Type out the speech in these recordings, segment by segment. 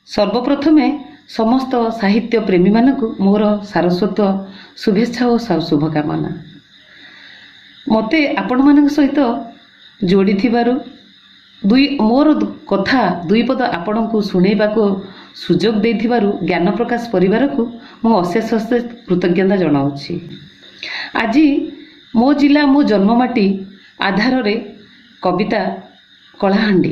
सर्वप्रथमे समस्त साहित्य प्रेमी मानक मोर सारस्वत शुभेच्छा और शुभकामना। मते आपण मान सहित जोड़ी मोर कथा दुई पद आपण को शुणेबा सुजोग देथिबारु ज्ञान प्रकाश परिवार को मु अशेष अशेष कृतज्ञता जनाऊँगी। आज मो जिला मो जन्ममाटी आधार रे कविता कलाहांडी,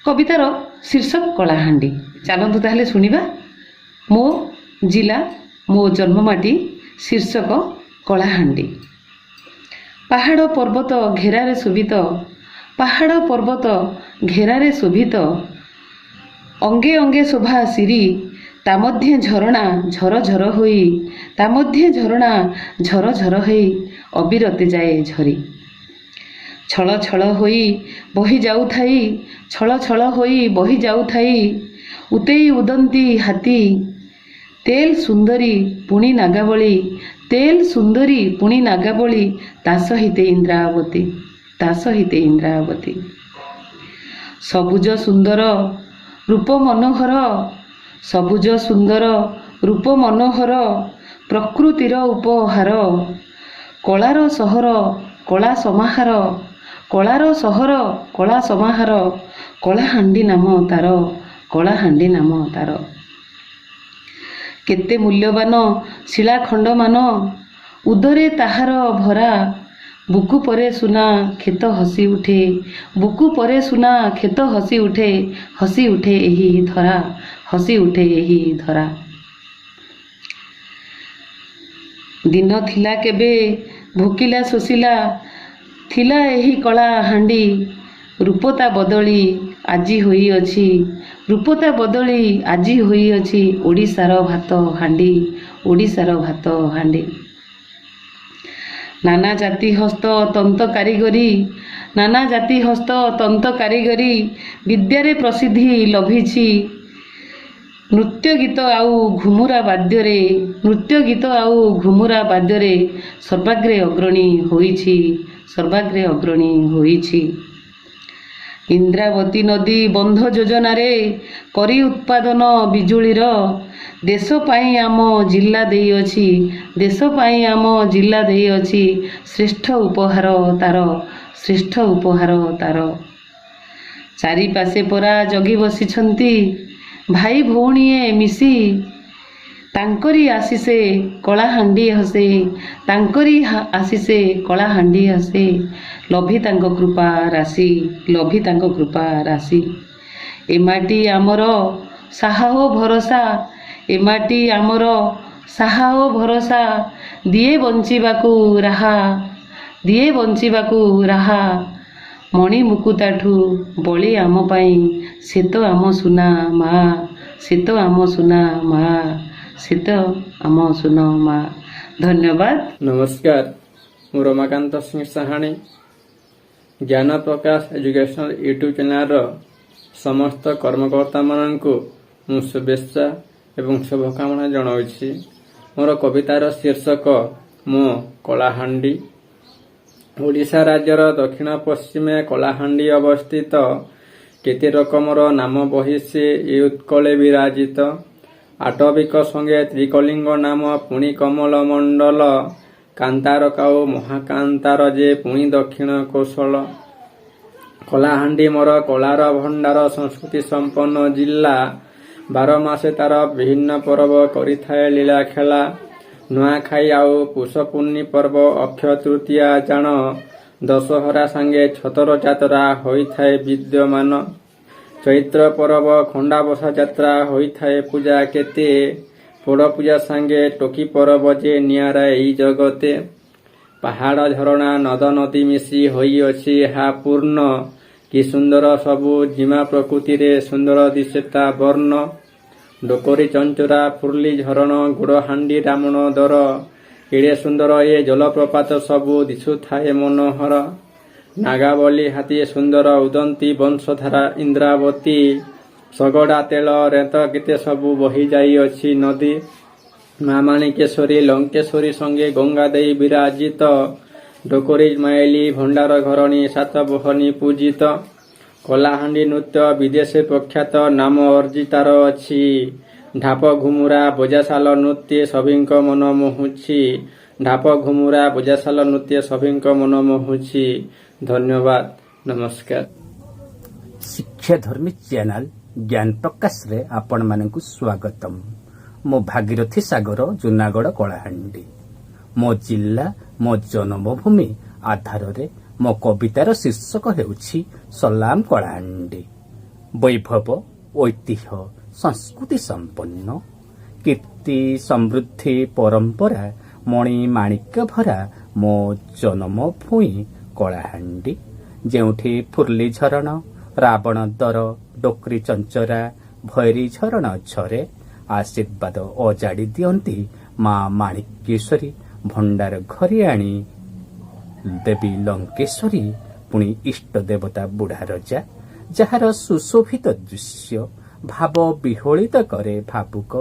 कवितार शीर्षक कलाहांडी। चलतु ताहले शुणिबा। मो जिला मो जन्ममाटी शीर्षक कलाहांडी। पहाड़ पर्वत घेरारे शोभित, पहाड़ पर्वत घेरारे शोभित, अंगे अंगे शोभा सिरी, ता मध्य झरणा झर झर होई, ता मध्य झरणा झर झर होई अविरत जाए झरी। छल छल होई बही जाउथाई, छल छल होई बही जाउथाई, उतेई उदंती हाथी, तेल सुंदरी पुणी नागावली, तेल सुंदरी पुणी नागावली, ता सहिते इंद्रावती, ता सहिते इंद्रावती। सबुज सुंदर रूप मनोहर, सबुज सुंदर रूप मनोहर, प्रकृतिर उपहार, कलार सहर कला समाहार, कलार सहर कला समाहार, कलाहांडी नाम तार, कलाहांडी नाम तार। केते मूल्यवान शिलाखंड मान, उदरे ताहार भरा, बुकु परे सुना खेत हसी उठे, बुकु परे सुना खेत हसी उठे, हसी उठे एही धरा, हसी उठे एही धरा। दिन थिला केबे भोकिला शोषिला, थिला एही कला हांडी, रूपता बदली आजी होई अछि, रूपता बदली आजी होई अछि, ओडिशार भात हांडी, ओडिशार भात हांडी। नाना जाति हस्त तंत कारीगरी, नाना जाति हस्त तंत कारीगरी, विद्यारे प्रसिद्धि लभिछि, नृत्य गीत आउ घुमुरा बाद्यरे, नृत्य गीत आउ घुमुरा बाद्यरे सर्वाग्रे अग्रणी होइछि, सर्वाग्रे अग्रणी होइछि। इंद्रावती नदी बंध योजना रे करी उत्पादन बिजुलीर, देश पाई आम जिला देई अछि, देश पाई आम जिला देई अछि, श्रेष्ठ उपहार तार, श्रेष्ठ उपहार तार। चारि पासे परा जगी बसिछंती भाई भौणीए मिसी, तांकरी आशीषे कलाहांडी हसे, तांकरी आशीषे कलाहांडी हसे, लभी तांको कृपा राशि, लभी तांको कृपा राशि। एमाटी आमर साहा ओ भरोसा, एमाटी आमर साहा ओ भरोसा, दिए बंचिबाकू राहा, दिए बंचिबाकू राहा। मणि मुकुताठू बली आम पाई, से तो आम सुना मा, से तो आम सुना मा, से तो आम सुना मा। धन्यवाद। नमस्कार, मु रमाकांत सिंह साहाणी ज्ञान प्रकाश एजुकेशनल यूट्यूब चैनल समस्त कर्मकर्ता माननकु मु शुभेच्छा एवं शुभकामना जनाऊँगी। मोर कवितार शीर्षक मो कलाहांडी। ओडिशा राज्यर दक्षिण पश्चिमे कलाहांडी अवस्थित, केते रकमर नाम बहिसे ए उत्कले विराजित, आटविक संगे त्रिकलिंग नाम पुणी कमल मंडल, कांतार काऊ महाकांतार जे पुणी दक्षिण कौशल। कलाहांडी मोर कलार भंडार संस्कृति संपन्न जिला, 12 मासे तार विभिन्न पर्व करिथाए लीला खेला। नुआखाई आउ पुष पूर्णि पर्व, अक्षय तृतीया जान, दशहरा सांगे छतर जात्रा होइथाए विद्यमान। चैत्र पर्व खंडाबसा जात्रा होइथाए पूजा केते, पोड़ पूजा सांगे टोकी पर्व जे नियारा एई जगते। पहाड़ झरणा नद नदी मिशी होई अछि हा पूर्ण, कि सुंदर सबु जिमा प्रकृति रे सुंदर दिसेता वर्ण। डोकरी चंचुरा फुर्ली झरण, गुड़हांडी रामण दर, केड़े सुंदर ए जलप्रपात सबु दिशुथाए मनोहर। नागावली हाथी सुंदर उदंती वंशधारा इंद्रावती, सगड़ा तेल रेत केते सबु बही जाई अछि नदी। मामाणिकेश्वरी लंकेश्वरी संगे गंगा देई विराजित, ଡୋକରୀ ମାଇଲି ଭଣ୍ଡାର ଘରଣୀ ସାତବହନୀ ପୂଜିତ। କଳାହାଣ୍ଡି ନୃତ୍ୟ ବିଦେଶେ ପ୍ରଖ୍ୟାତ ନାମ ଅର୍ଜିତାର ଅଛି। ଢାପ ଘୁମୁରା ବଜାଶାଲ ନୃତ୍ୟ ସଭିଙ୍କ ମନ ମୋହୁଛି। ଢାପ ଘୁମୁରା ବଜାଶାଲ ନୃତ୍ୟ ସଭିଙ୍କ ମନ ମୋହୁଛି। ଧନ୍ୟବାଦ, ନମସ୍କାର। ଶିକ୍ଷାଧର୍ମୀ ଚ୍ୟାନେଲ ଜ୍ଞାନ ପ୍ରକାଶରେ ଆପଣମାନଙ୍କୁ ସ୍ୱାଗତମ। ମୋ ଭାଗୀରଥୀ ସାଗର, ଜୁନାଗଡ଼, କଳାହାଣ୍ଡି। ମୋ ଜିଲ୍ଲା, ମୋ ଜନ୍ମଭୂମି ଆଧାରରେ ମୋ କବିତାର ଶୀର୍ଷକ ହେଉଛି ସଲାମ କଳାହାଣ୍ଡି। ବୈଭବ, ଐତିହ୍ୟ, ସଂସ୍କୃତି ସମ୍ପନ୍ନ, କୀର୍ତ୍ତି, ସମୃଦ୍ଧି, ପରମ୍ପରା, ମଣି ମାଣିକ୍ୟ ଭରା ମୋ ଜନ୍ମଭୂଇଁ କଳାହାଣ୍ଡି। ଯେଉଁଠି ଫୁର୍ଲି ଝରଣ, ରାବଣ ଦର, ଡୋକରୀ ଚଞ୍ଚରା, ଭୈରୀ ଝରଣ ଝରେ। ଆଶୀର୍ବାଦ ଅଜାଡ଼ି ଦିଅନ୍ତି ମା ମାଣିକେଶ୍ୱରୀ, ଭଣ୍ଡାର ଘରେ ଆଣି ଦେବୀ ଲଙ୍କେଶ୍ୱରୀ, ପୁଣି ଇଷ୍ଟ ଦେବତା ବୁଢ଼ା ରଜା। ଯାହାର ସୁଶୋଭିତ ଦୃଶ୍ୟ ଭାବ ବିହଳିତ କରେ ଭାବୁକ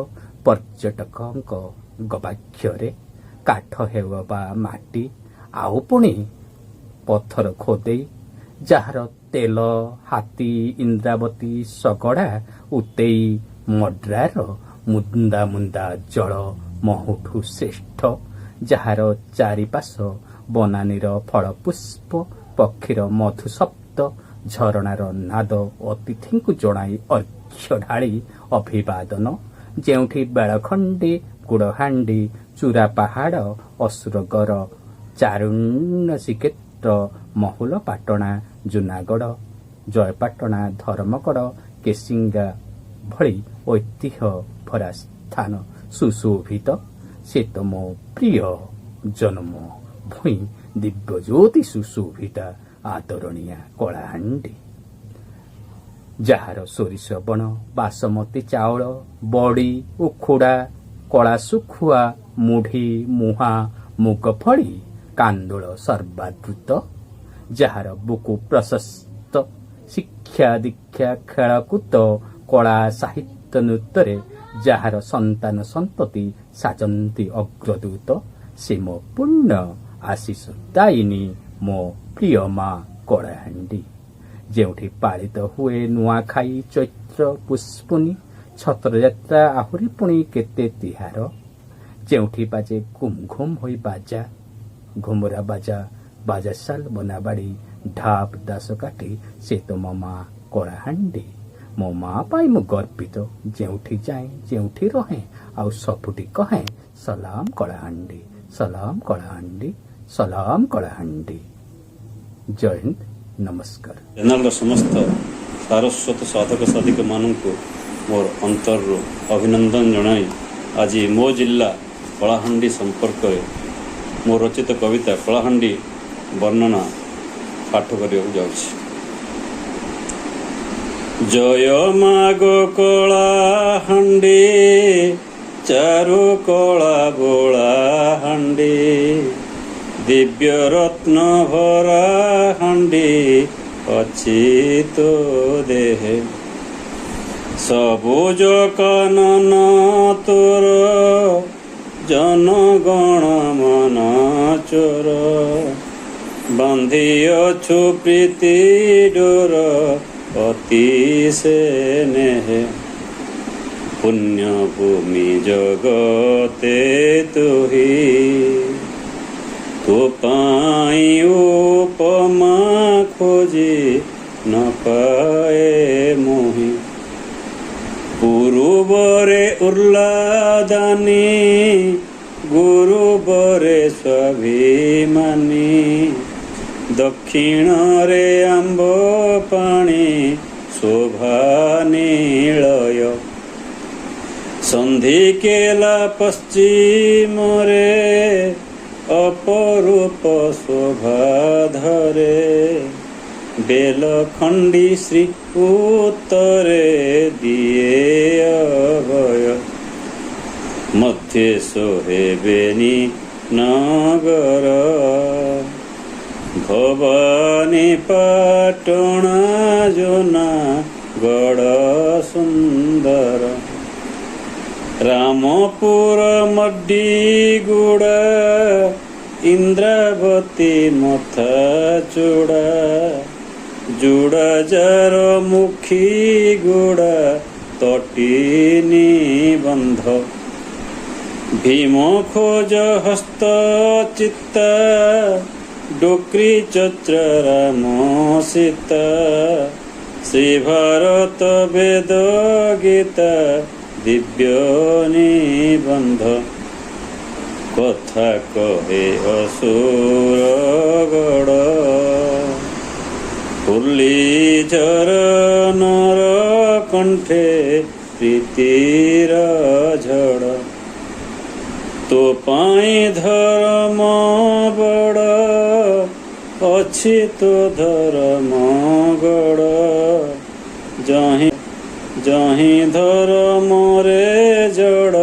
ପର୍ଯ୍ୟଟକଙ୍କ ଗବାକ୍ଷରେ। କାଠ ହେଉ ବା ମାଟି, ଆଉ ପୁଣି ପଥର ଖୋଦେଇ, ଯାହାର ତେଲ, ହାତୀ, ଇନ୍ଦ୍ରାବତୀ, ଶଗଡ଼ା, ଉତେଇ, ମଡ୍ରାର ମୁନ୍ଦା ମୁନ୍ଦା ଜଳ ମହୁଠୁ ଶ୍ରେଷ୍ଠ। ଯାହାର ଚାରିପାଶ ବନାନୀର ଫଳପୁଷ୍ପ, ପକ୍ଷୀର ମଧୁଶବ୍ଦ, ଝରଣାର ନାଦ ଅତିଥିଙ୍କୁ ଜଣାଇ ଅର୍ଘ୍ୟ ଢାଳି ଅଭିବାଦନ। ଯେଉଁଠି ବେଳଖଣ୍ଡି, ଗୁଡ଼ହାଣ୍ଡି, ଚୂରା ପାହାଡ଼, ଅସୁରଗଡ଼, ଚାରୁଣ୍ୟ ଶ୍ରୀକ୍ଷେତ୍ର, ମହୁଲ ପାଟଣା, ଜୁନାଗଡ଼, ଜୟପାଟଣା, ଧର୍ମଗଡ଼, କେସିଙ୍ଗା ଭଳି ଐତିହ୍ୟ ଭରା ସ୍ଥାନ ସୁଶୋଭିତ। ସେ ତ ମୋ ପ୍ରିୟ ଜନ୍ମ ଭୂଇଁ ଦିବ୍ୟଜ୍ୟୋତି ସୁଶୋଭିତା ଆଦରଣୀୟା କଳାହାଣ୍ଡି। ଯାହାର ସୋରିଷ ବଣ, ବାସମତୀ ଚାଉଳ, ବଡ଼ି, ଉଖୁଡ଼ା, କଳା ଶୁଖୁଆ, ମୁଢ଼ି, ମୁହାଁ, ମୁଗଫଳି, କାନ୍ଦୁଳ ସର୍ବାଦୃତ। ଯାହାର ବୁକୁ ପ୍ରଶସ୍ତ, ଶିକ୍ଷା ଦୀକ୍ଷା, ଖେଳକୁଦ, କଳା ସାହିତ୍ୟ ନୃତ୍ୟରେ ଯାହାର ସନ୍ତାନ ସନ୍ତତି ସାଜନ୍ତି ଅଗ୍ରଦୂତ। ସେ ମୋ ପୁଣ୍ୟ ଆଶିଷ ଦାୟିନୀ ମୋ ପ୍ରିୟ ମା କଳାହାଣ୍ଡି। ଯେଉଁଠି ପାଳିତ ହୁଏ ନୂଆଖାଇ, ଚୈତ୍ର ପୁଷ୍ପୁନି, ଛତ୍ରଯାତ୍ରା, ଆହୁରି ପୁଣି କେତେ ତିହାର। ଯେଉଁଠି ବାଜେ ଘୁମ୍ ଘୁମ୍ ହୋଇ ବାଜା, ଘୁମୁରା ବାଜା, ବାଜାଶାଲ, ବନାବାଡ଼ି, ଢାପ, ଦାସକାଠି। ସେ ତ ମୋ ମା କଳାହାଣ୍ଡି। ମୋ ମା ପାଇଁ ମୁଁ ଗର୍ବିତ। ଯେଉଁଠି ଯାଏଁ, ଯେଉଁଠି ରହେଁ, ଆଉ ସବୁଠି କହେଁ ସଲାମ କଳାହାଣ୍ଡି, ସଲାମ କଳାହାଣ୍ଡି, ସଲାମ କଳାହାଣ୍ଡି। ଜୟ ହିନ୍ଦ, ନମସ୍କାର। ଚ୍ୟାନେଲର ସମସ୍ତ ସାରସ୍ୱତ ସାଧକ ସାଧିକମାନଙ୍କୁ ମୋର ଅନ୍ତରରୁ ଅଭିନନ୍ଦନ ଜଣାଇ ଆଜି ମୋ ଜିଲ୍ଲା କଳାହାଣ୍ଡି ସମ୍ପର୍କରେ ମୋ ରଚିତ କବିତା କଳାହାଣ୍ଡି ବର୍ଣ୍ଣନା ପାଠ କରିବାକୁ ଯାଉଛି। ଜୟ ମାଗ କଳାହାଣ୍ଡି, ଚାରୁ କଳା ବୋଳା ହାଣ୍ଡି, ଦିବ୍ୟ ରତ୍ନ ଭରା ହାଣ୍ଡି ଅଛି ତୋ ଦେହେ। ସବୁଜ କାନନ ତୋର, ଜନଗଣ ମନ ଚୋର, ବାନ୍ଧିଅଛୁ ପ୍ରୀତି ଡୋର, ଅତି ସ୍ନେହେ। ପୁଣ୍ୟଭୂମି ଜଗତେ ତୁହି, ତୋ ପାଇଁ ଉପମା ଖୋଜି ନ ପାଏ ମୋହି। ପୂର୍ବରେ ଉର୍ଲାଦାନୀ, ଗୁରୁବରେ ସ୍ୱାଭିମାନୀ, ଦକ୍ଷିଣରେ ଆମ୍ବ ପାଣି ଶୋଭା ନୀଳୟ। ସନ୍ଧିକେଲା ପଶ୍ଚିମରେ ଅପରୂପ ଶୋଭା ଧରେ, ବେଲଖଣ୍ଡି ଶ୍ରୀ ଉତ୍ତରେ ଦିଏ ଅଭୟ। ମଧ୍ୟେ ସୋହେବେନି ନଗର, ଭବାନୀ ପାଟଣା ଜୋନା ଗଡ଼ ସୁନ୍ଦର। ରାମପୁର ମଡ୍ଡିଗୁଡ଼ା, ଇନ୍ଦ୍ରାବତୀ ମଥା ଚୂଡ଼ା ଯୁଡ଼ା ଜାର ମୁଖୀ ଗୁଡ଼ା ତଟିନୀ ବନ୍ଧ ଭୀମ ଖୋଜ ହସ୍ତ ଚିତ୍ତା ଡୋକ୍ରି ଚତ୍ର ରାମ ସୀତା ଶ୍ରୀ ଭାରତ ବେଦ ଗୀତା ଦିବ୍ୟ ନିବନ୍ଧ କଥା କହେ ଅସୁର ଗଡ଼ ଫୁଲି ଝର ନର କଣ୍ଠେ ପ୍ରୀତିର ଝଡ଼ ତୋ ପାଇଁ ଧର୍ମ ବଡ଼ ଅଛି ତୋ ଧର୍ମ ଗଡ଼ ଜହିଁ ଧର୍ମରେ ଜଡ଼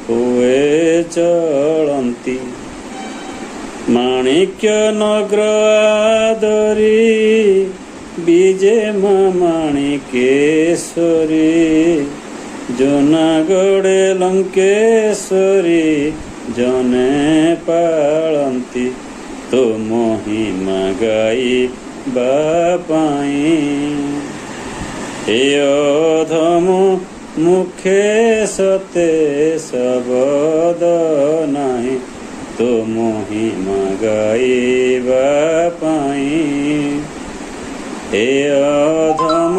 ହୁଏ ଚଳନ୍ତି ମାଣିକ୍ୟ ନଗ୍ର ଆଦରି ବିଜେ ମା ମାଣିକେଶ୍ୱରୀ ଜୁନାଗଡ଼େ ଲଙ୍କେଶ୍ୱରୀ ଜନେ ପାଳନ୍ତି ତୋ ମହିମା ଗାଇବା ପାଇଁ ଏ ଅଧମ ମୁଖେ ସତେ ଶବଦ ନାହିଁ ତୋ ମହିମା ଗାଇବା ପାଇଁ ଏ ଅଧମ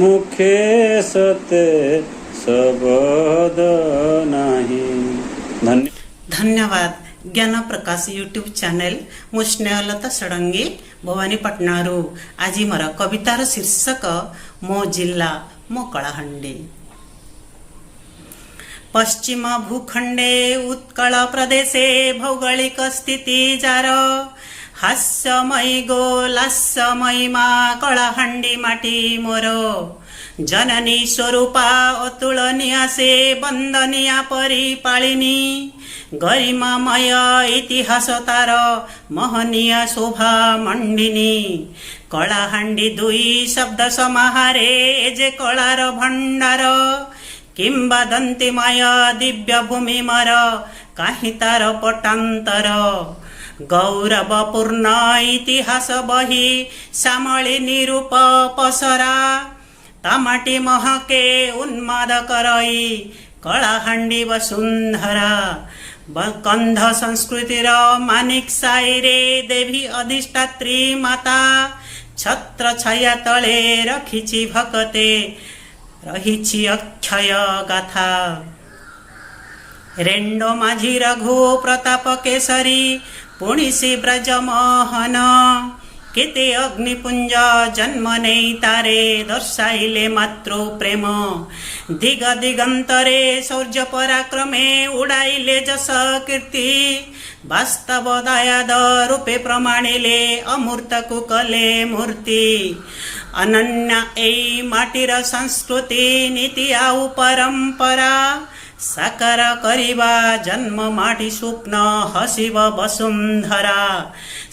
ମୁଖେ ସତେ ଶବଦ ନାହିଁ। धन्यवाद। ज्ञान प्रकाश यूट्यूब चैनल मु स्नेहलता षडंगी भवानीपाटनारू आज मोर कवितार शीर्षक मो जिला मो कलाहांडी। पश्चिम भूखंडे उत्कल प्रदेशे भौगोलिक स्थिति जार हास्यमयी गोलास्यमयी मा कलाहांडी माटी मोर जननी स्वरूपा अतुलनीया से बंदनिया परिपालिनी गरिमामय इतिहास तार महनीय शोभा मंडिनी कलाहांडी दुई शब्द समाहारे जे कलार भंडार किंबदंतीमय दिव्य भूमि मर काहि तार पटांतर गौरवपूर्ण इतिहास बही श्यामली निरूप पसरा तामाटी महके उन्माद करई कलाहांडी वसुंधरा कंध संस्कृतिर मानिक साईरे देवी अधिष्ठात्री माता छत्र छाया तले रखिछि भकते रहिछि अक्षय गाथा रेंडो माझी रघु प्रताप केसरी पुणिसी ब्रजमोहन केते अग्निपुंज जन्म नहीं तारे दर्शाइले मातृ प्रेम दिग दिगंतरे शौर्य पराक्रमे उड़ाइले जस कीर्ति वास्तव दयाद रूपे प्रमाणिले अमूर्त को कले मूर्ति अनन्य ए माटीर संस्कृति नीति आउ परंपरा साकार करिबा जन्म माटी स्वप्न हसिब वसुंधरा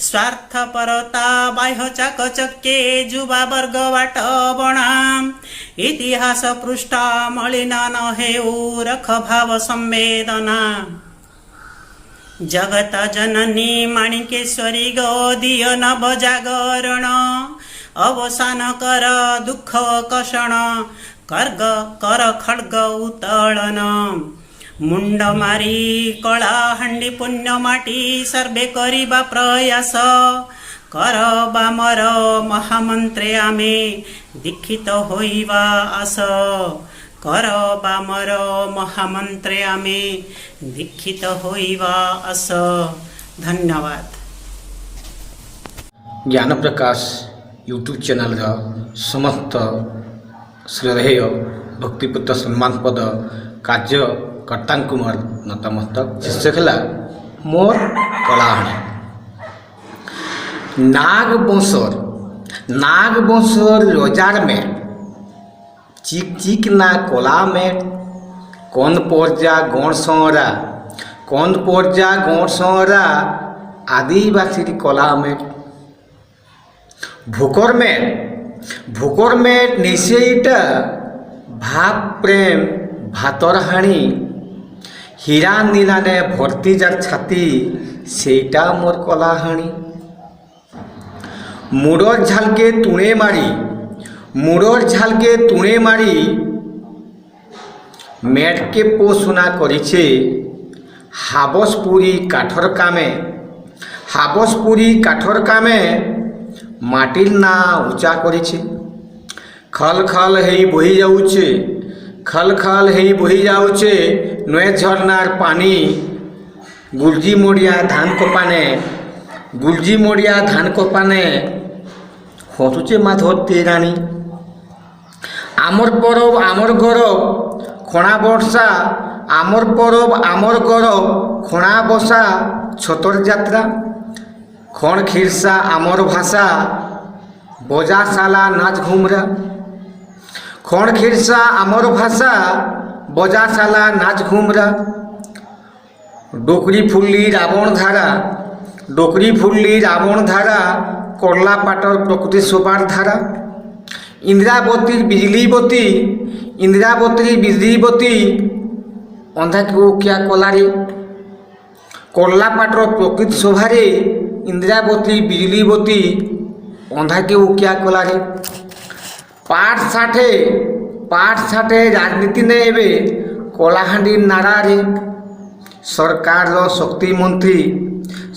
स्वार्थपरता बाह्य चाकचक्ये युवा वर्ग बाट बणाम इतिहास पृष्ठ मलिन न हेउ रख भाव संवेदना जगत जननी माणिकेश्वरी गोदिय नव जागरण अवसान कर दुख कषण कर्ग कर खड्ग उत्तोलन मुंड मारी कलाहांडी पुण्य माटी सर्वे करिबा प्रयास कर बामर महामंत्रे आमे दीक्षित होइबा आस कर बामर महामंत्रे आमे दीक्षित होइबा आस। धन्यवाद। ज्ञान प्रकाश यूट्यूब चैनल समस्त श्रद्धेय भक्तिपूत सम्मानपद कार्यकर्ता मोर नतमस्तक शीर्षक है मोर कलाहांडी। नागबंशर रोजार में चिक चिक ना कला में कौन पर्जा गौण सौरा आदिवासी कला में भूकर में निश्चयटा भाव प्रेम भातर हाणी হীরা নীলানে ভর্তি যার ছাতি সেইটা মোর কলাহানি। মুড়র ঝালকে তুণে মারি, মুড়র ঝালকে তুণে মারি মেটকে পোষণা করেছে হাবসপুরি কাঠর কামে। হাবসপুরি কাঠর কামে মাটির না উঁচা করেছে। খল খল হেই বহি যাউছে, খল খল হেই বহি যাউছে নয় ঝর্নার পানি। গুলজি মড়িয়া ধান কোপানে, গুলজি মড়িয়া ধান কোপানে হসুছে মা ধরতে রানী। আমর পরব আমর গরব খଣା বর্ষা, আমর পরব আমর গরব খଣା বসা ছতর যাত্রা। ক্ষণ খিরসা আমর ভাষা বজা সালা নাচ ঘুমরা। ক্ষণ খিরসা আমর ভাষা বজা সালা নাচ ঘুমরা। ডোকরি ফুল্লি রাবণ ধারা, ডোকরি ফুল্লি রাবণ ধারা করলা পাটর প্রকৃতি শোভার ধারা। ইন্দ্রাবতীর বিজলীবতী, ইন্দ্রাবতীর বিজলীবতী অন্ধাকে উকিয়া কলারে। করলা পাটর প্রকৃতি শোভারে ইন্দ্রাবতী বিজলীবতী অন্ধাকে উকিয়া কলারে। পাট ষাঠে রাজনীতি নে এবে কলাহাଣ୍ଡି ନାରାରେ। ସରକାରର ଶକ୍ତିମନ୍ତ୍ରୀ,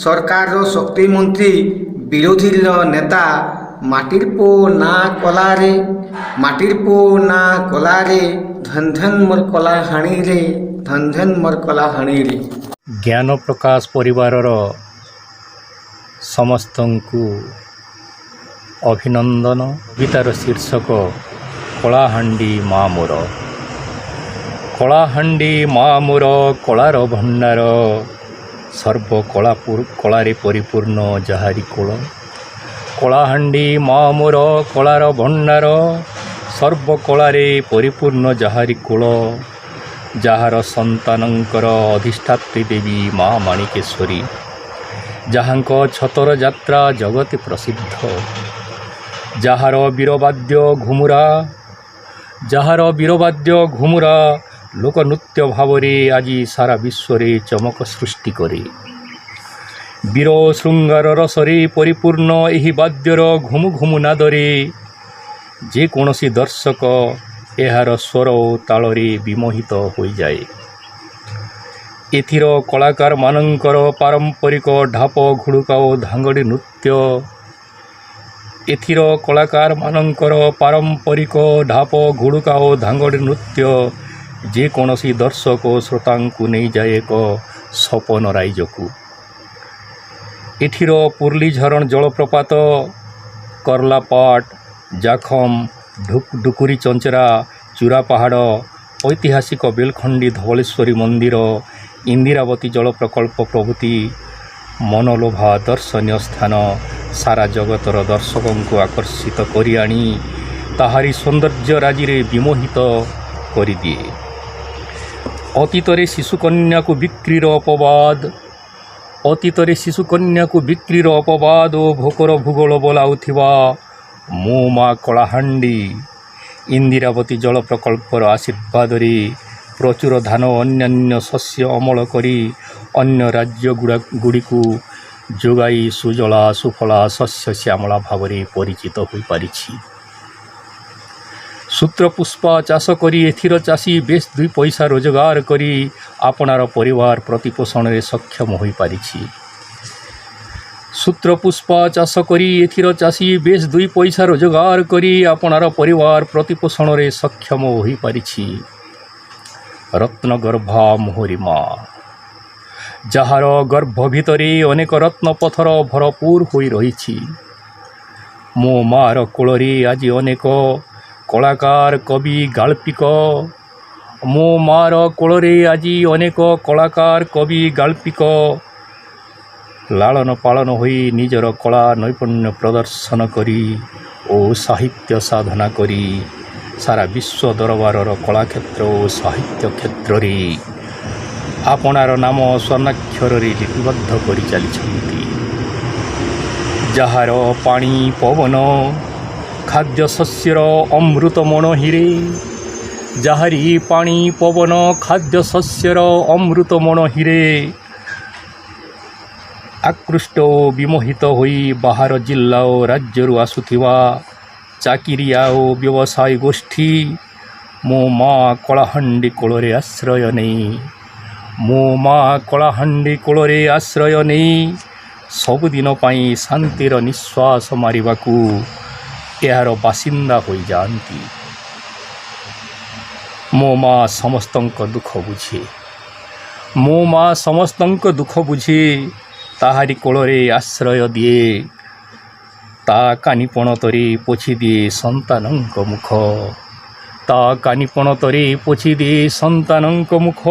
ସରକାରର ଶକ୍ତିମନ୍ତ୍ରୀ ବିରୋଧୀର ନେତା ମାଟିର ପୋ ନା କଲାରେ, ମାଟିର ପୋ ନା କଲାରେ ଧନ୍ ଧନ୍ ମୋର କଳାହାଣ୍ଡିରେ, ଧନ୍ ଧନ୍ ମୋର କଳାହାଣ୍ଡିରେ। ଜ୍ଞାନ ପ୍ରକାଶ ପରିବାରର ସମସ୍ତଙ୍କୁ ଅଭିନନ୍ଦନ। କବିତାର ଶୀର୍ଷକ କଳାହାଣ୍ଡି ମା ମୋର। କଳାହାଣ୍ଡି ମା ମୋର କଳାର ଭଣ୍ଡାର, ସର୍ବ କଳାରେ ପରିପୂର୍ଣ୍ଣ ଯାହାରି କୂଳ। କଳାହାଣ୍ଡି ମା ମୋର କଳାର ଭଣ୍ଡାର, ସର୍ବ କଳାରେ ପରିପୂର୍ଣ୍ଣ ଯାହାରି କୂଳ। ଯାହାର ସନ୍ତାନଙ୍କର ଅଧିଷ୍ଠାତ୍ରୀ ଦେବୀ ମା ମାଣିକେଶ୍ୱରୀ, ଯାହାଙ୍କ ଛତର ଯାତ୍ରା ଜଗତେ ପ୍ରସିଦ୍ଧ। ଯାହାର ବୀରବାଦ୍ୟ ଘୁମୁରା, ଯାହାର ବୀରବାଦ୍ୟ ଘୁମୁରା ଲୋକନୃତ୍ୟ ଭାବରେ ଆଜି ସାରା ବିଶ୍ୱରେ ଚମକ ସୃଷ୍ଟି କରେ। ବୀର ଶୃଙ୍ଗାର ରସରେ ପରିପୂର୍ଣ୍ଣ ଏହି ବାଦ୍ୟର ଘୁମୁ ଘୁମୁ ନାଦରେ ଯେକୌଣସି ଦର୍ଶକ ଏହାର ସ୍ୱର ଓ ତାଳରେ ବିମୋହିତ ହୋଇଯାଏ। ଏଥିର କଳାକାରମାନଙ୍କର ପାରମ୍ପରିକ ଢାପ ଘୁଡ଼ୁକା ଓ ଧାଙ୍ଗଡ଼ି ନୃତ୍ୟ, ଏଥିର କଳାକାରମାନଙ୍କର ପାରମ୍ପରିକ ଢାପ ଘୁଡ଼ୁକା ଓ ଧାଙ୍ଗଡ଼ି ନୃତ୍ୟ ଯେକୌଣସି ଦର୍ଶକ ଓ ଶ୍ରୋତାଙ୍କୁ ନେଇଯାଏ ଏକ ସପନ ରାଇଜକୁ। ଏଠିର ପୁର୍ଲିଝରଣ ଜଳପ୍ରପାତ, କରଲାପାଟ, ଜାଖମ, ଡୁକୁରି ଚଞ୍ଚରା, ଚୁରା ପାହାଡ଼, ଐତିହାସିକ ବେଲଖଣ୍ଡି ଧବଳେଶ୍ୱରୀ ମନ୍ଦିର, ଇନ୍ଦିରାବତୀ ଜଳ ପ୍ରକଳ୍ପ ପ୍ରଭୃତି ମନଲୋଭା ଦର୍ଶନୀୟ ସ୍ଥାନ ସାରା ଜଗତର ଦର୍ଶକଙ୍କୁ ଆକର୍ଷିତ କରି ଆଣି ତାହାରି ସୌନ୍ଦର୍ଯ୍ୟ ରାଜିରେ ବିମୋହିତ କରିଦିଏ। ଅତୀତରେ ଶିଶୁକନ୍ୟାକୁ ବିକ୍ରିର ଅପବାଦ, ଅତୀତରେ ଶିଶୁକନ୍ୟାକୁ ବିକ୍ରିର ଅପବାଦ ଓ ଭୋକର ଭୂଗୋଳ ବୋଲାଉଥିବା ମୋ ମା କଳାହାଣ୍ଡି ଇନ୍ଦିରାବତୀ ଜଳ ପ୍ରକଳ୍ପର ଆଶୀର୍ବାଦରେ ପ୍ରଚୁର ଧାନ ଓ ଅନ୍ୟାନ୍ୟ ଶସ୍ୟ ଅମଳ କରି ଅନ୍ୟ ରାଜ୍ୟଗୁଡ଼ିକୁ ଯୋଗାଇ ସୁଜଳା ସୁଫଳା ଶସ୍ୟ ଶ୍ୟାମଳା ଭାବରେ ପରିଚିତ ହୋଇପାରିଛି। ସୂତ୍ରପୁଷ୍ପା ଚାଷ କରି ଏଥିର ଚାଷୀ ବେଶ୍ 2 ପଇସା ରୋଜଗାର କରି ଆପଣାର ପରିବାର ପ୍ରତିପୋଷଣରେ ସକ୍ଷମ ହୋଇପାରିଛି। ସୂତ୍ରପୁଷ୍ପା ଚାଷ କରି ଏଥିର ଚାଷୀ ବେଶ୍ 2 ପଇସା ରୋଜଗାର କରି ଆପଣାର ପରିବାର ପ୍ରତିପୋଷଣରେ ସକ୍ଷମ ହୋଇପାରିଛି। ରତ୍ନଗର୍ଭା ମୋହରି ମା, ଯାହାର ଗର୍ଭ ଭିତରେ ଅନେକ ରତ୍ନ ପଥର ଭରପୁର ହୋଇ ରହିଛି। ମୋ ମା'ର କୋଳରେ ଆଜି ଅନେକ କଳାକାର କବି ଗାଳ୍ପିକ, ମୋ ମା'ର କୋଳରେ ଆଜି ଅନେକ କଳାକାର କବି ଗାଳ୍ପିକ ଲାଳନ ପାଳନ ହୋଇ ନିଜର କଳା ନୈପୁଣ୍ୟ ପ୍ରଦର୍ଶନ କରି ଓ ସାହିତ୍ୟ ସାଧନା କରି ସାରା ବିଶ୍ୱ ଦରବାରର କଳାକ୍ଷେତ୍ର ଓ ସାହିତ୍ୟ କ୍ଷେତ୍ରରେ ଆପଣାର ନାମ ସ୍ୱର୍ଣ୍ଣାକ୍ଷରରେ ଲିପିବଦ୍ଧ କରି ଚାଲିଛନ୍ତି। ଯାହାର ପାଣି ପବନ ଖାଦ୍ୟଶସ୍ୟର ଅମୃତ ମଣୋହିରେ ଯାହାରି ପାଣି ପବନ ଖାଦ୍ୟ ଶସ୍ୟର ଅମୃତମଣ ହିରେ ଆକୃଷ୍ଟ ଓ ବିମୋହିତ ହୋଇ ବାହାର ଜିଲ୍ଲା ଓ ରାଜ୍ୟରୁ ଆସୁଥିବା ଚାକିରିଆ ଓ ବ୍ୟବସାୟୀ ଗୋଷ୍ଠୀ ମୋ ମା କଳାହାଣ୍ଡି କୋଳରେ ଆଶ୍ରୟ ନେଇ ସବୁଦିନ ପାଇଁ ଶାନ୍ତିର ନିଶ୍ୱାସ ମାରିବାକୁ ଏହାର ବାସିନ୍ଦା ହୋଇଯାଆନ୍ତି। ମୋ ମା ସମସ୍ତଙ୍କ ଦୁଃଖ ବୁଝେ ତାହାରି କୋଳରେ ଆଶ୍ରୟ ଦିଏ। ତା କାନିପଣତରେ ପୋଛିଦିଏ ସନ୍ତାନଙ୍କ ମୁଖ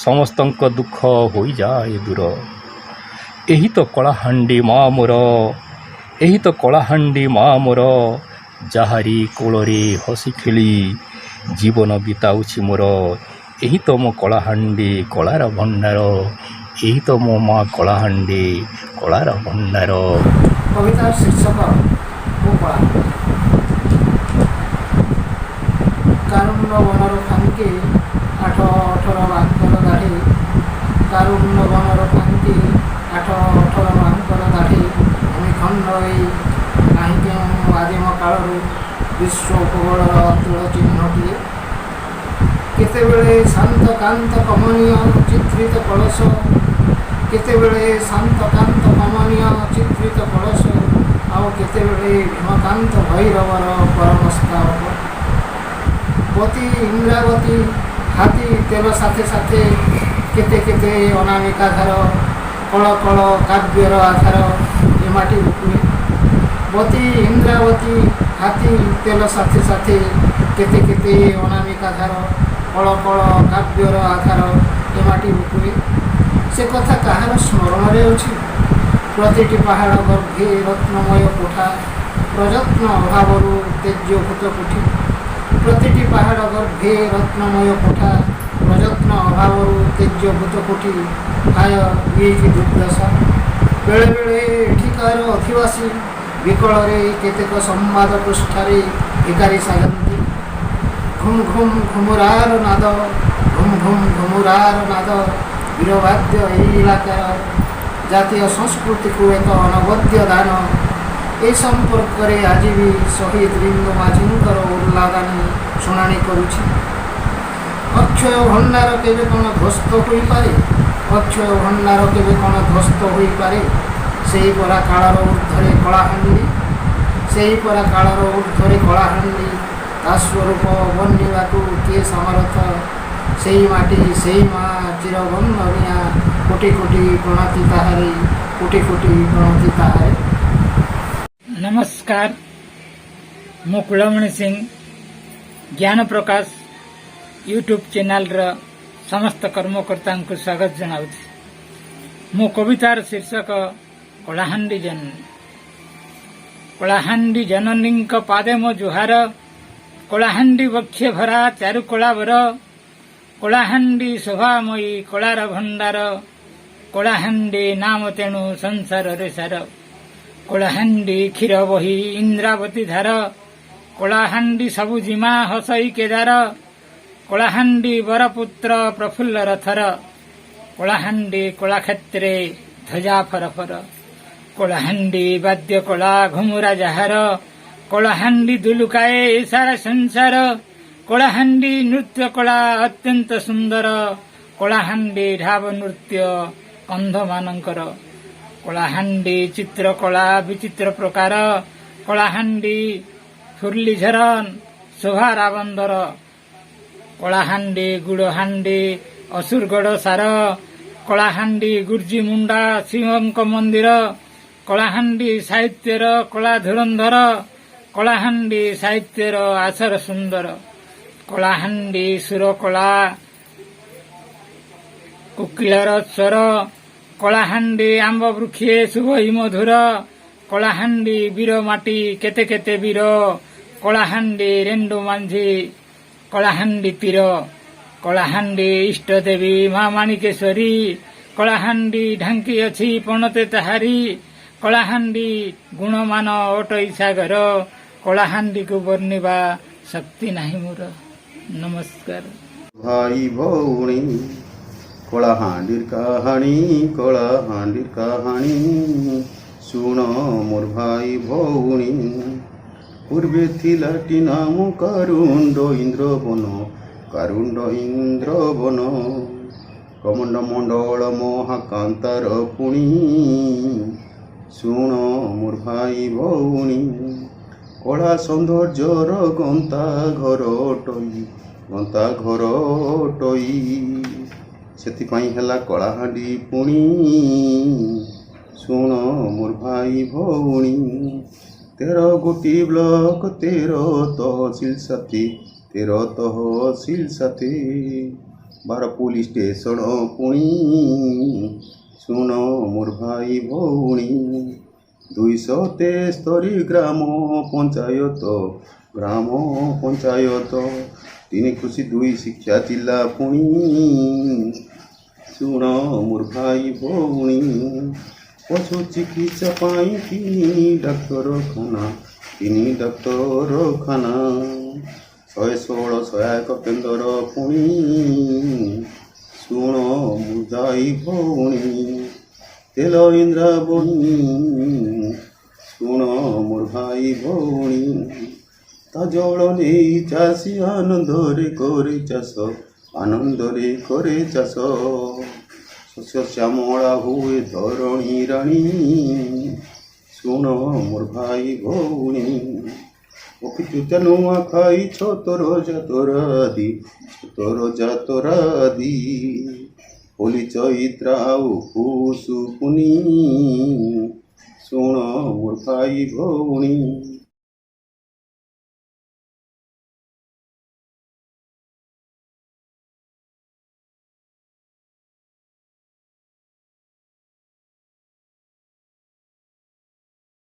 ସମସ୍ତଙ୍କ ଦୁଃଖ ହୋଇଯାଏ ଦୂର। ଏହି ତ କଳାହାଣ୍ଡି ମା ମୋର ଯାହାରି କୋଳରେ ହସି ଖେଳି ଜୀବନ ବିତାଉଛି ମୋର। ଏହି ତ ମୋ କଳାହାଣ୍ଡି କଳାର ଭଣ୍ଡାର, ଏହି ତ ମୋ ମା କଳାହାଣ୍ଡି କଳାର ଭଣ୍ଡାର। କବିତାର ଶୀର୍ଷକ ମୋ କଳାହାଣ୍ଡି। କାରୁଣ୍ୟ ବନର ଫାଙ୍କି 8-18 ବାଙ୍କର ଦାଢ଼ି, କାରୁଣ୍ୟ ବନର ଫାଙ୍କି 8-18 ବାଙ୍କର ଦାଢ଼ି, ଭୂମିଖଣ୍ଡ ଏଇ ନାହିଁ କେଉଁ ଆଦିମ କାଳରୁ ବିଶ୍ୱ ଉପକୂଳର ଅତୁଳ ଚିହ୍ନଟିଏ। କେତେବେଳେ ଶାନ୍ତ କାନ୍ତ କମନୀୟ ଚିତ୍ରିତ କଳସ, କେତେବେଳେ ଶାନ୍ତ କାନ୍ତ କମନୀୟ ଚିତ୍ରିତ କଳସ, ଆଉ କେତେବେଳେ ଭୀମକାନ୍ତ ଭୈରବର ପରମସ୍ତାବକ। ବତୀ ଇନ୍ଦ୍ରାବତୀ ହାତୀ ତେଲ ସାଥେ ସାଥେ, କେତେ କେତେ ଅନାମିକା ଧାର, କଳ କଳ କାବ୍ୟର ଆଧାର ଏ ମାଟି ବୁକୁଏ। ବତୀ ଇନ୍ଦ୍ରାବତୀ ହାତୀ ତେଲ ସାଥେ ସାଥେ, କେତେ କେତେ ଅନାମିକା ଧାର, କଳ କଳ କାବ୍ୟର ଆଧାର ଏ ମାଟି ବୁକୁଏ। ସେ କଥା କାହାର ସ୍ମରଣରେ ଅଛି? ପ୍ରତିଟି ପାହାଡ଼ ଗର୍ଭେ ରତ୍ନମୟ କୋଠା, ପ୍ରଯତ୍ନ ଅଭାବରୁ ତେଜ୍ୟଭୂତ କୋଠି। ପ୍ରତିଟି ପାହାଡ଼ ଗର୍ଭେ ରତ୍ନମୟ କୋଠା, ପ୍ରଯତ୍ନ ଅଭାବରୁ ତେଜ୍ୟଭୂତ କୋଠି। ହାୟ ଇଏ କି ଦୁର୍ଦ୍ଦଶା! ବେଳେବେଳେ ଏଠିକାର ଅଧିବାସୀ ବିକଳରେ କେତେକ ସମ୍ବାଦ ପୃଷ୍ଠାରେ ଭିକାରୀ ସାଜନ୍ତି। ଘୁମ୍ ଘୁମ୍ ଘୁମୁରାର ନାଦ, ଘୁମ୍ ଘୁମ୍ ଘୁମୁରାର ନାଦ ବୀରବାଦ୍ୟ ଏହି ଇଲାକାର ଜାତୀୟ ସଂସ୍କୃତିକୁ ଏକ ଅନବଦ୍ୟ ଦାନ। ଏ ସମ୍ପର୍କରେ ଆଜି ବି ଶହୀଦ ରିଙ୍ଗୁ ମାଝୀଙ୍କର ଉଲ୍ଲାଦାନୀ ଶୁଣାଣି କରୁଛି। ଅକ୍ଷୟ ଭଣ୍ଡାର କେବେ କ'ଣ ଧ୍ୱସ୍ତ ହୋଇପାରେ? ଅକ୍ଷୟ ଭଣ୍ଡାର କେବେ କ'ଣ ଧ୍ୱସ୍ତ ହୋଇପାରେ? ସେହି ପରା କାଳର ଊର୍ଦ୍ଧ୍ୱରେ କଳାହାଣ୍ଡି, ସେହି ପରା କାଳର ଊର୍ଦ୍ଧ୍ୱରେ କଳାହାଣ୍ଡି। ତା ସ୍ୱରୂପ ବନିବାକୁ କିଏ ସମର୍ଥ? ସେହି ମାଟି ସେହି ମା ଚିରବନ୍ଦନିଆ, କୋଟି କୋଟି ପ୍ରଣତି ତାହାରି, କୋଟି କୋଟି ପ୍ରଣତି ତାହାରି। ନମସ୍କାର, ମୁଁ କୁଳମଣି ସିଂ ଜ୍ଞାନ ପ୍ରକାଶ ୟୁଟ୍ୟୁବ୍ ଚ୍ୟାନେଲର ସମସ୍ତ କର୍ମକର୍ତ୍ତାଙ୍କୁ ସ୍ୱାଗତ ଜଣାଉଛି। ମୋ କବିତାର ଶୀର୍ଷକ କଳାହାଣ୍ଡି ଜନନୀ। କଳାହାଣ୍ଡି ଜନନୀଙ୍କ ପାଦେ ମୋ ଜୁହାର, କଳାହାଣ୍ଡି ବକ୍ଷେ ଭରା ଚାରୁ କଳାବର, କଳାହାଣ୍ଡି ଶୋଭାମୟୀ କଳାର ଭଣ୍ଡାର, କଳାହାଣ୍ଡି ନାମ ତେଣୁ ସଂସାରରେ ସାର। କଳାହାଣ୍ଡି କ୍ଷୀର ବହି ଇନ୍ଦ୍ରାବତୀ ଧାର, କଳାହାଣ୍ଡି ସବୁ ଜିମା ହସଇ କେଦାର, କଳାହାଣ୍ଡି ବରପୁତ୍ର ପ୍ରଫୁଲ୍ଲ ରଥର, କଳାହାଣ୍ଡି କଳାକ୍ଷେତ୍ରେ ଧ୍ୱଜା ଫରଫର, କଳାହାଣ୍ଡି ବାଦ୍ୟ କଳା ଘୁମୁରା ଯାହାର, କଳାହାଣ୍ଡି ଦୁଲୁକାଏ ସାରା ସଂସାର, କଳାହାଣ୍ଡି ନୃତ୍ୟ କଳା ଅତ୍ୟନ୍ତ ସୁନ୍ଦର, କଳାହାଣ୍ଡି ଢାବ ନୃତ୍ୟ କନ୍ଧମାନଙ୍କର, କଳାହାଣ୍ଡି ଚିତ୍ରକଳା ବିଚିତ୍ର ପ୍ରକାର, କଳାହାଣ୍ଡି ଫୁର୍ଲିଝରନ୍ ଶୋଭାର ବନ୍ଦର, କଳାହାଣ୍ଡି ଗୁଡ଼ହାଣ୍ଡି ଅସୁରଗଡ଼ ସାର, କଳାହାଣ୍ଡି ଗୁର୍ଜୀ ମୁଣ୍ଡା ଶିବଙ୍କ ମନ୍ଦିର, କଳାହାଣ୍ଡି ସାହିତ୍ୟର କଳା ଧୁରନ୍ଧର, କଳାହାଣ୍ଡି ସାହିତ୍ୟର ଆସର ସୁନ୍ଦର, କଳାହାଣ୍ଡି ସୁରକଳା କୋକିଳର ସ୍ୱର, କଳାହାଣ୍ଡି ଆମ୍ବ ବୃକ୍ଷେ ଶୁଭଇ ମଧୁର, କଳାହାଣ୍ଡି ବୀର ମାଟି କେତେ କେତେ ବୀର, କଳାହାଣ୍ଡି ରେଣ୍ଡୁ ମାଝୀ କଳାହାଣ୍ଡି ପୀର, କଳାହାଣ୍ଡି ଇଷ୍ଟଦେବୀ ମା ମାଣିକେଶ୍ୱରୀ, କଳାହାଣ୍ଡି ଢାଙ୍କି ଅଛି ପଣତେ ତାହାରି, କଳାହାଣ୍ଡି ଗୁଣମାନ ଅଟଇ ସାଗର, କଳାହାଣ୍ଡିକୁ ବର୍ଣ୍ଣିବା ଶକ୍ତି ନାହିଁ ମୋର। ନମସ୍କାର। ଭାଇ ଭଉଣୀ କଳାହାଣ୍ଡିର କାହାଣୀ ଶୁଣ ମୋର ଭାଇ ଭଉଣୀ। ପୂର୍ବେ ଥିଲାଟି ନାମ କାରୁଣ୍ଡ ଇନ୍ଦ୍ରବନ କମଣ୍ଡ ମଣ୍ଡଳ ମହାକାନ୍ତାର ପୁଣି ଶୁଣ ମୋର ଭାଇ ଭଉଣୀ। କଳା ସୌନ୍ଦର୍ଯ୍ୟର ଗନ୍ତା ଘର ଟଇ ସେଥିପାଇଁ ହେଲା କଳାହାଣ୍ଡି ପୁଣି ଶୁଣ ମୋର ଭାଇ ଭଉଣୀ। 13 ଗୋଟି ବ୍ଲକ 13 ତହସିଲ ସାଥୀ 12 ପୁଲିସ ଷ୍ଟେସନ ପୁଣି ଶୁଣ ମୋର ଭାଇ ଭଉଣୀ। 273 ଗ୍ରାମ ପଞ୍ଚାୟତ 3 କୃଷି 2 ଶିକ୍ଷା ଜିଲ୍ଲା ପୁଣି ଶୁଣ ମୋର ଭାଇ ଭଉଣୀ। ପଶୁ ଚିକିତ୍ସା ପାଇଁ 3 ଡାକ୍ତରଖାନା 116 ସହାୟକ କେନ୍ଦ୍ର ପୁଣି ଶୁଣ ମୋ ଭାଇ ଭଉଣୀ। ତେଲ ଇନ୍ଦ୍ରାବଣୀ ଶୁଣ ମୋର ଭାଇ ଭଉଣୀ। ତା ଜଳ ନେଇ ଚାଷୀ ଆନନ୍ଦରେ କରେ ଚାଷ ଶସ୍ୟ ଶ୍ୟାମଳା ହୁଏ ଧରଣୀ ରାଣୀ ଶୁଣ ମୋର ଭାଇ ଭଉଣୀ। ଅଖିଚୁତା ନୂଆ ଖାଇ ଛତର ଜାତରାଦି ହୋଲି ଚୈତ୍ରା ଆଉ ପୁଷୁ ପୁନି ଶୁଣ ମୋର ଭାଇ ଭଉଣୀ।